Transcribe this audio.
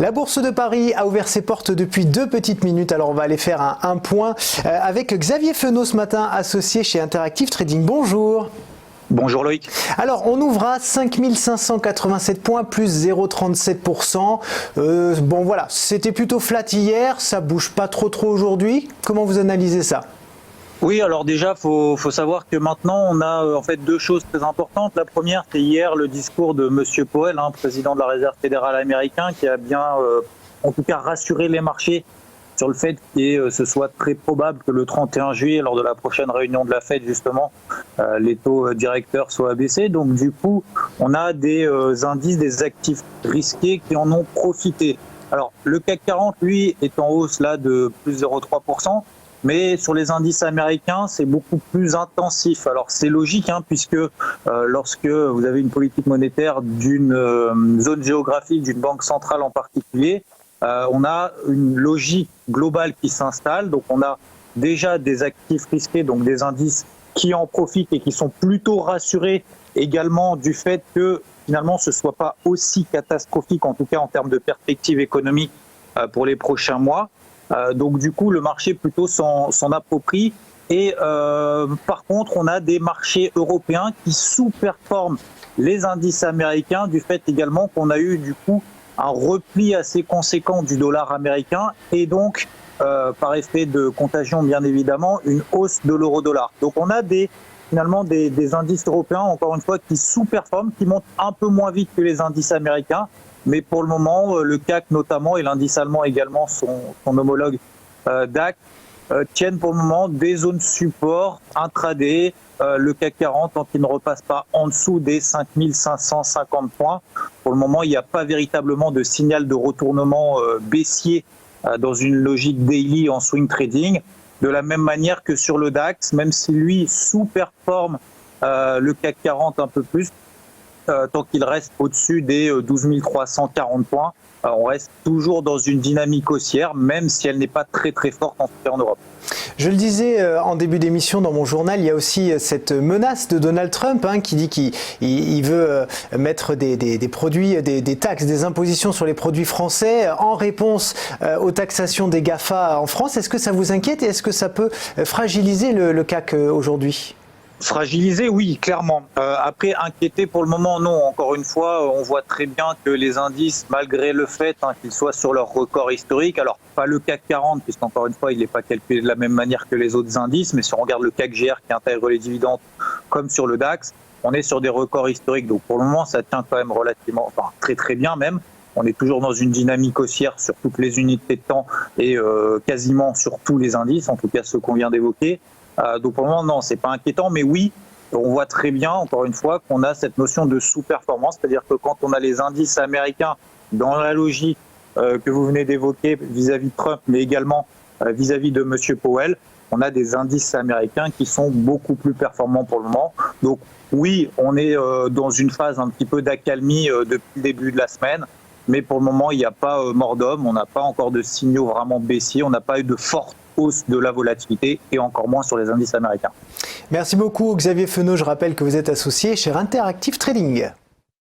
La Bourse de Paris a ouvert ses portes depuis 2 petites minutes, alors on va aller faire un point avec Xavier Fenot ce matin, associé chez Interactive Trading. Bonjour. Bonjour Loïc. Alors on ouvre à 5587 points, plus 0,37%. Bon voilà, c'était plutôt flat hier, ça bouge pas trop aujourd'hui. Comment vous analysez ça ? Oui, alors déjà, faut savoir que maintenant, on a en fait deux choses très importantes. La première, c'est hier le discours de Monsieur Powell, président de la Réserve fédérale américaine, qui a bien, en tout cas, rassuré les marchés sur le fait que ce soit très probable que le 31 juillet, lors de la prochaine réunion de la Fed, justement, les taux directeurs soient abaissés. Donc, du coup, on a des indices, des actifs risqués qui en ont profité. Alors, le CAC 40, lui, est en hausse là de plus 0,3%. Mais sur les indices américains, c'est beaucoup plus intensif. Alors c'est logique, puisque lorsque vous avez une politique monétaire d'une zone géographique, d'une banque centrale en particulier, on a une logique globale qui s'installe. Donc on a déjà des actifs risqués, donc des indices qui en profitent et qui sont plutôt rassurés également du fait que finalement ce ne soit pas aussi catastrophique, en tout cas en termes de perspective économique pour les prochains mois. Donc du coup, le marché plutôt s'en approprie. Et par contre, on a des marchés européens qui sous-performent les indices américains du fait également qu'on a eu du coup un repli assez conséquent du dollar américain et donc par effet de contagion bien évidemment une hausse de l'euro-dollar. Donc on a finalement des indices européens encore une fois qui sous-performent, qui montent un peu moins vite que les indices américains. Mais pour le moment, le CAC notamment et l'indice allemand également, son homologue DAX, tiennent pour le moment des zones support intraday. Le CAC 40, tant qu'il ne repasse pas en dessous des 5550 points, pour le moment, il n'y a pas véritablement de signal de retournement baissier dans une logique daily en swing trading. De la même manière que sur le DAX, même si lui sous-performe le CAC 40 un peu plus, tant qu'il reste au-dessus des 12 340 points, on reste toujours dans une dynamique haussière, même si elle n'est pas très très forte en Europe. Je le disais en début d'émission dans mon journal, il y a aussi cette menace de Donald Trump qui dit qu'il veut mettre des produits, des taxes, des impositions sur les produits français en réponse aux taxations des GAFA en France. Est-ce que ça vous inquiète et est-ce que ça peut fragiliser le CAC aujourd'hui ? Fragilisé, oui, clairement. Après, inquiété pour le moment, non. Encore une fois, on voit très bien que les indices, malgré le fait qu'ils soient sur leur record historique, alors pas le CAC 40, puisqu'encore une fois, il n'est pas calculé de la même manière que les autres indices, mais si on regarde le CAC GR qui intègre les dividendes comme sur le DAX, on est sur des records historiques. Donc pour le moment, ça tient quand même relativement, très très bien même. On est toujours dans une dynamique haussière sur toutes les unités de temps et quasiment sur tous les indices, en tout cas ceux qu'on vient d'évoquer. Donc pour le moment, non, c'est pas inquiétant, mais oui, on voit très bien, encore une fois, qu'on a cette notion de sous-performance, c'est-à-dire que quand on a les indices américains dans la logique que vous venez d'évoquer vis-à-vis de Trump, mais également vis-à-vis de M. Powell, on a des indices américains qui sont beaucoup plus performants pour le moment. Donc oui, on est dans une phase un petit peu d'accalmie depuis le début de la semaine, mais pour le moment, il n'y a pas mort d'homme, on n'a pas encore de signaux vraiment baissiers, on n'a pas eu de forte hausse de la volatilité et encore moins sur les indices américains. Merci beaucoup Xavier Fenot, je rappelle que vous êtes associé chez Interactive Trading.